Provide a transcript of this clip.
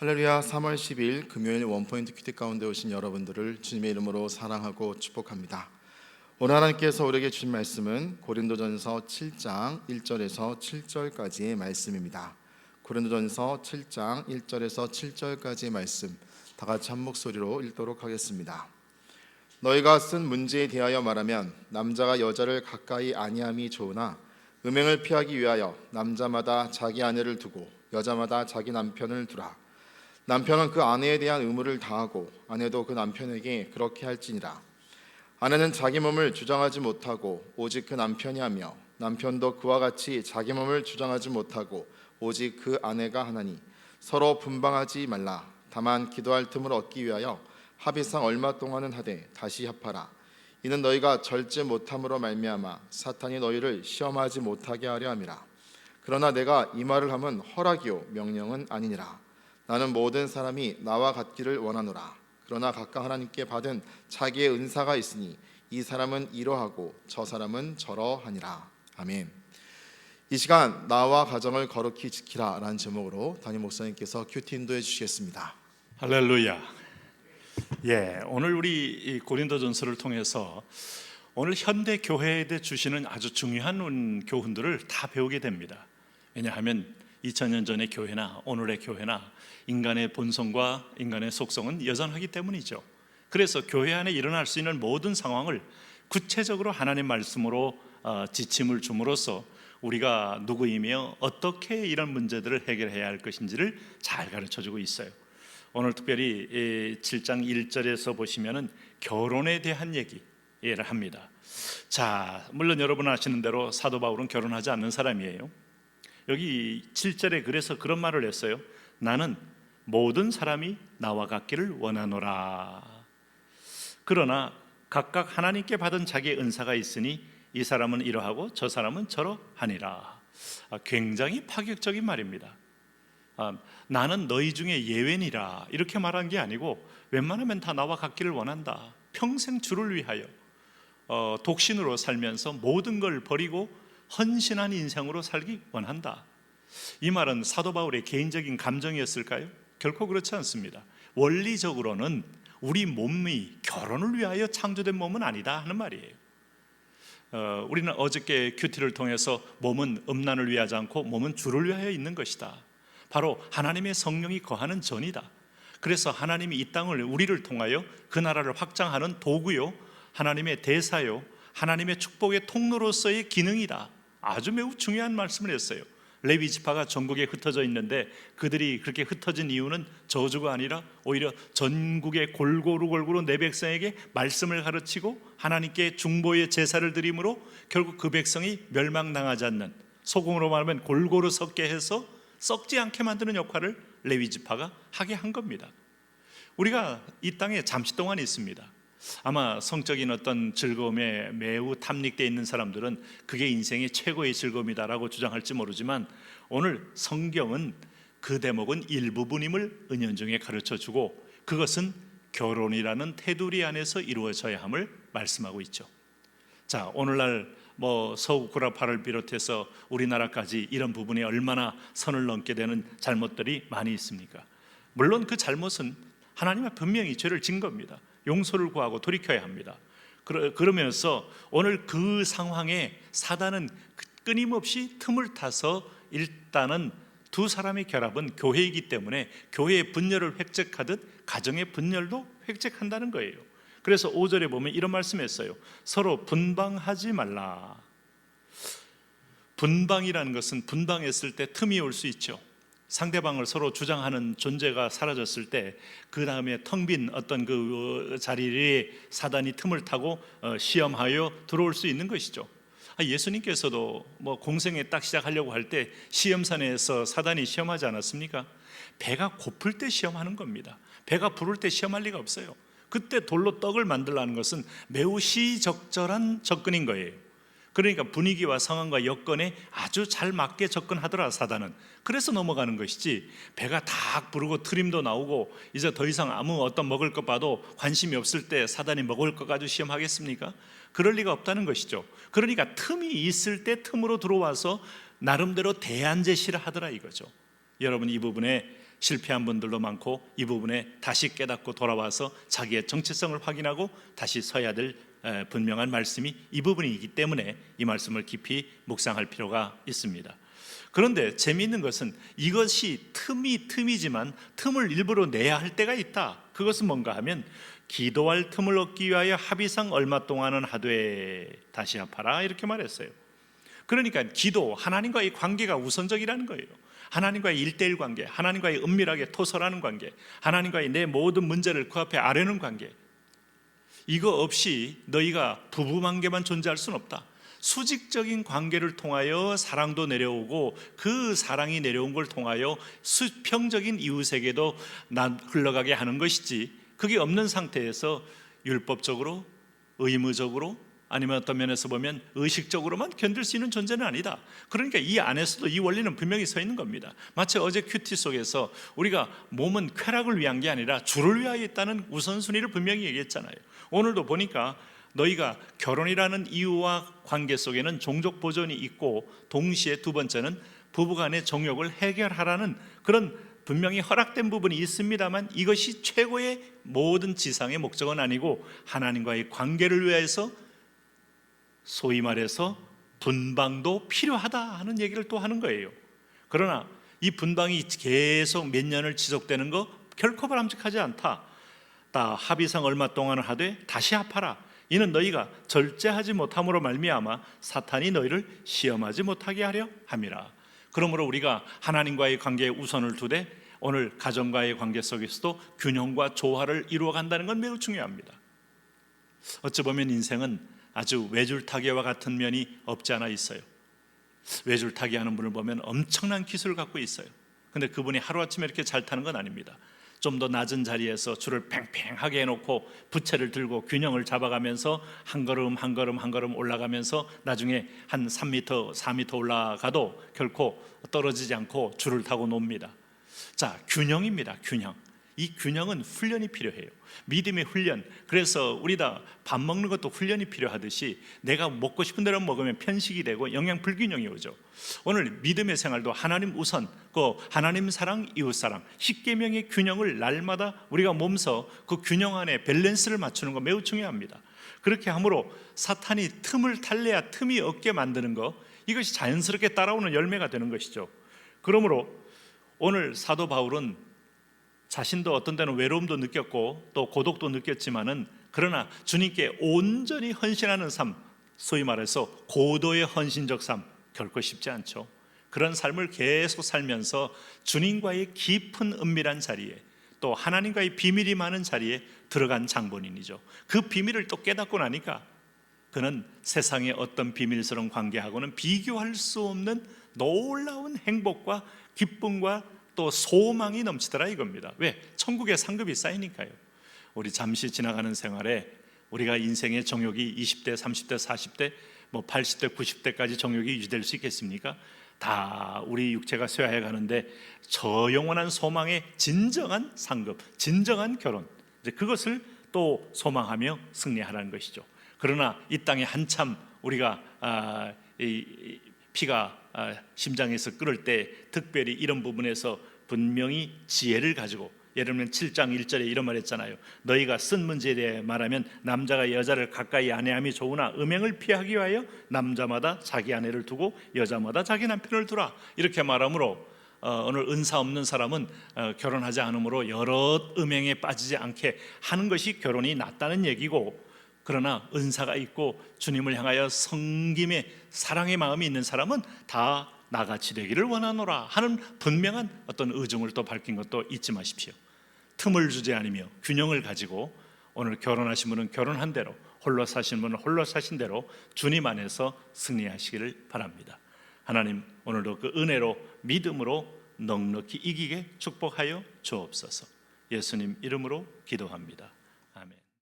할렐루야. 3월 10일 금요일 원포인트 큐티 가운데 오신 여러분들을 주님의 이름으로 사랑하고 축복합니다. 오늘 하나님께서 우리에게 주신 말씀은 고린도전서 7장 1절에서 7절까지의 말씀입니다. 고린도전서 7장 1절에서 7절까지의 말씀 다 같이 한 목소리로 읽도록 하겠습니다. 너희가 쓴 문제에 대하여 말하면 남자가 여자를 가까이 아니함이 좋으나 음행을 피하기 위하여 남자마다 자기 아내를 두고 여자마다 자기 남편을 두라. 남편은 그 아내에 대한 의무를 다하고 아내도 그 남편에게 그렇게 할지니라. 아내는 자기 몸을 주장하지 못하고 오직 그 남편이 하며 남편도 그와 같이 자기 몸을 주장하지 못하고 오직 그 아내가 하나니 서로 분방하지 말라. 다만 기도할 틈을 얻기 위하여 합의상 얼마 동안은 하되 다시 합하라. 이는 너희가 절제 못함으로 말미암아 사탄이 너희를 시험하지 못하게 하려 함이라. 그러나 내가 이 말을 함은 허락이요 명령은 아니니라. 나는 모든 사람이 나와 같기를 원하노라. 그러나 각각 하나님께 받은 자기의 은사가 있으니 이 사람은 이러하고 저 사람은 저러하니라. 아멘. 이 시간 나와 가정을 거룩히 지키라 라는 제목으로 담임 목사님께서 큐티 인도해 주시겠습니다. 할렐루야. 오늘 우리 이 고린도전서를 통해서 오늘 현대 교회에 대해 주시는 아주 중요한 교훈들을 다 배우게 됩니다. 왜냐하면 2000년 전의 교회나 오늘의 교회나 인간의 본성과 인간의 속성은 여전하기 때문이죠. 그래서 교회 안에 일어날 수 있는 모든 상황을 구체적으로 하나님 말씀으로 지침을 줌으로써 우리가 누구이며 어떻게 이런 문제들을 해결해야 할 것인지를 잘 가르쳐주고 있어요. 오늘 특별히 7장 1절에서 보시면은 결혼에 대한 얘기를 합니다. 자, 물론 여러분 아시는 대로 사도 바울은 결혼하지 않는 사람이에요. 여기 7절에 그래서 그런 말을 했어요. 나는 모든 사람이 나와 같기를 원하노라. 그러나 각각 하나님께 받은 자기의 은사가 있으니 이 사람은 이러하고 저 사람은 저러하니라. 굉장히 파격적인 말입니다. 나는 너희 중에 예외니라 이렇게 말한 게 아니고 웬만하면 다 나와 같기를 원한다. 평생 주를 위하여 독신으로 살면서 모든 걸 버리고 헌신한 인생으로 살기 원한다. 이 말은 사도 바울의 개인적인 감정이었을까요? 결코 그렇지 않습니다. 원리적으로는 우리 몸이 결혼을 위하여 창조된 몸은 아니다 하는 말이에요. 우리는 어저께 큐티를 통해서 몸은 음란을 위하지 않고 몸은 주를 위하여 있는 것이다. 바로 하나님의 성령이 거하는 전이다. 그래서 하나님이 이 땅을 우리를 통하여 그 나라를 확장하는 도구요, 하나님의 대사요, 하나님의 축복의 통로로서의 기능이다. 아주 매우 중요한 말씀을 했어요. 레위 지파가 전국에 흩어져 있는데 그들이 그렇게 흩어진 이유는 저주가 아니라 오히려 전국의 골고루 내 백성에게 말씀을 가르치고 하나님께 중보의 제사를 드림으로 결국 그 백성이 멸망당하지 않는, 소금으로 말하면 골고루 섞게 해서 썩지 않게 만드는 역할을 레위 지파가 하게 한 겁니다. 우리가 이 땅에 잠시 동안 있습니다. 아마 성적인 어떤 즐거움에 매우 탐닉되어 있는 사람들은 그게 인생의 최고의 즐거움이다라고 주장할지 모르지만 오늘 성경은 그 대목은 일부분임을 은연중에 가르쳐주고 그것은 결혼이라는 테두리 안에서 이루어져야 함을 말씀하고 있죠. 자, 오늘날 서구쿠라파를 비롯해서 우리나라까지 이런 부분에 얼마나 선을 넘게 되는 잘못들이 많이 있습니까? 물론 그 잘못은 하나님 앞에 분명히 죄를 진 겁니다. 용서를 구하고 돌이켜야 합니다. 그러면서 오늘 그 상황에 사단은 끊임없이 틈을 타서 일단은 두 사람의 결합은 교회이기 때문에 교회의 분열을 획책하듯 가정의 분열도 획책한다는 거예요. 그래서 5절에 보면 이런 말씀했어요. 서로 분방하지 말라. 분방이라는 것은 분방했을 때 틈이 올 수 있죠. 상대방을 서로 주장하는 존재가 사라졌을 때 그 다음에 텅 빈 어떤 그 자리에 사단이 틈을 타고 시험하여 들어올 수 있는 것이죠. 예수님께서도 공생에 딱 시작하려고 할 때 시험산에서 사단이 시험하지 않았습니까? 배가 고플 때 시험하는 겁니다. 배가 부를 때 시험할 리가 없어요. 그때 돌로 떡을 만들라는 것은 매우 시적절한 접근인 거예요. 그러니까 분위기와 상황과 여건에 아주 잘 맞게 접근하더라 사단은. 그래서 넘어가는 것이지, 배가 다 부르고 트림도 나오고 이제 더 이상 아무 어떤 먹을 것 봐도 관심이 없을 때 사단이 먹을 것 가지고 시험하겠습니까? 그럴 리가 없다는 것이죠. 그러니까 틈이 있을 때 틈으로 들어와서 나름대로 대안 제시를 하더라 이거죠. 여러분, 이 부분에 실패한 분들도 많고 이 부분에 다시 깨닫고 돌아와서 자기의 정체성을 확인하고 다시 서야 될 분명한 말씀이 이 부분이기 때문에 이 말씀을 깊이 묵상할 필요가 있습니다. 그런데 재미있는 것은 이것이 틈이지만 틈을 일부러 내야 할 때가 있다. 그것은 뭔가 하면 기도할 틈을 얻기 위하여 합의상 얼마 동안은 하되 다시 합하라 이렇게 말했어요. 그러니까 기도, 하나님과의 관계가 우선적이라는 거예요. 하나님과의 1:1 관계, 하나님과의 은밀하게 토설하는 관계, 하나님과의 내 모든 문제를 그 앞에 아뢰는 관계, 이거 없이 너희가 부부관계만 존재할 수는 없다. 수직적인 관계를 통하여 사랑도 내려오고 그 사랑이 내려온 걸 통하여 수평적인 이웃에게도 흘러가게 하는 것이지, 그게 없는 상태에서 율법적으로, 의무적으로, 아니면 어떤 면에서 보면 의식적으로만 견딜 수 있는 존재는 아니다. 그러니까 이 안에서도 이 원리는 분명히 서 있는 겁니다. 마치 어제 큐티 속에서 우리가 몸은 쾌락을 위한 게 아니라 주를 위하여 있다는 우선순위를 분명히 얘기했잖아요. 오늘도 보니까 너희가 결혼이라는 이유와 관계 속에는 종족 보존이 있고, 동시에 두 번째는 부부간의 정욕을 해결하라는 그런 분명히 허락된 부분이 있습니다만, 이것이 최고의 모든 지상의 목적은 아니고 하나님과의 관계를 위해서 소위 말해서 분방도 필요하다 하는 얘기를 또 하는 거예요. 그러나 이 분방이 계속 몇 년을 지속되는 거 결코 바람직하지 않다. 합의상 얼마 동안을 하되 다시 합하라. 이는 너희가 절제하지 못함으로 말미암아 사탄이 너희를 시험하지 못하게 하려 함이라. 그러므로 우리가 하나님과의 관계에 우선을 두되 오늘 가정과의 관계 속에서도 균형과 조화를 이루어 간다는 건 매우 중요합니다. 어찌 보면 인생은 아주 외줄타기와 같은 면이 없지 않아 있어요. 외줄타기 하는 분을 보면 엄청난 기술을 갖고 있어요. 근데 그분이 하루아침에 이렇게 잘 타는 건 아닙니다. 좀 더 낮은 자리에서 줄을 팽팽하게 해놓고 부채를 들고 균형을 잡아가면서 한 걸음 한 걸음 한 걸음 올라가면서 나중에 한 3m, 4m 올라가도 결코 떨어지지 않고 줄을 타고 놉니다. 자, 균형입니다. 균형. 이 균형은 훈련이 필요해요. 믿음의 훈련. 그래서 우리 다 밥 먹는 것도 훈련이 필요하듯이 내가 먹고 싶은 대로 먹으면 편식이 되고 영양 불균형이 오죠. 오늘 믿음의 생활도 하나님 우선, 그 하나님 사랑, 이웃 사랑, 10계명의 균형을 날마다 우리가 몸서 그 균형 안에 밸런스를 맞추는 거 매우 중요합니다. 그렇게 함으로 사탄이 틈을 탈래야 틈이 없게 만드는 거, 이것이 자연스럽게 따라오는 열매가 되는 것이죠. 그러므로 오늘 사도 바울은 자신도 어떤 때는 외로움도 느꼈고 또 고독도 느꼈지만은, 그러나 주님께 온전히 헌신하는 삶, 소위 말해서 고도의 헌신적 삶, 결코 쉽지 않죠. 그런 삶을 계속 살면서 주님과의 깊은 은밀한 자리에, 또 하나님과의 비밀이 많은 자리에 들어간 장본인이죠. 그 비밀을 또 깨닫고 나니까 그는 세상의 어떤 비밀스러운 관계하고는 비교할 수 없는 놀라운 행복과 기쁨과 또 소망이 넘치더라 이겁니다. 왜? 천국의 상급이 쌓이니까요. 우리 잠시 지나가는 생활에 우리가 인생의 정욕이 20대, 30대, 40대, 80대, 90대까지 정욕이 유지될 수 있겠습니까? 다 우리 육체가 쇠하여 가는데 저 영원한 소망의 진정한 상급, 진정한 결혼, 이제 그것을 또 소망하며 승리하라는 것이죠. 그러나 이 땅에 한참 우리가 피가 심장에서 끓을 때 특별히 이런 부분에서 분명히 지혜를 가지고, 예를 들면 7장 1절에 이런 말 했잖아요. 너희가 쓴 문제에 대해 말하면 남자가 여자를 가까이 아내함이 좋으나 음행을 피하기 위하여 남자마다 자기 아내를 두고 여자마다 자기 남편을 두라. 이렇게 말하므로 오늘 은사 없는 사람은 결혼하지 않으므로 여러 음행에 빠지지 않게 하는 것이 결혼이 낫다는 얘기고, 그러나 은사가 있고 주님을 향하여 섬김의 사랑의 마음이 있는 사람은 다 나같이 되기를 원하노라 하는 분명한 어떤 의중을 또 밝힌 것도 잊지 마십시오. 틈을 주지 않으며 균형을 가지고 오늘 결혼하신 분은 결혼한 대로, 홀로 사신 분은 홀로 사신 대로 주님 안에서 승리하시기를 바랍니다. 하나님, 오늘도 그 은혜로 믿음으로 넉넉히 이기게 축복하여 주옵소서. 예수님 이름으로 기도합니다.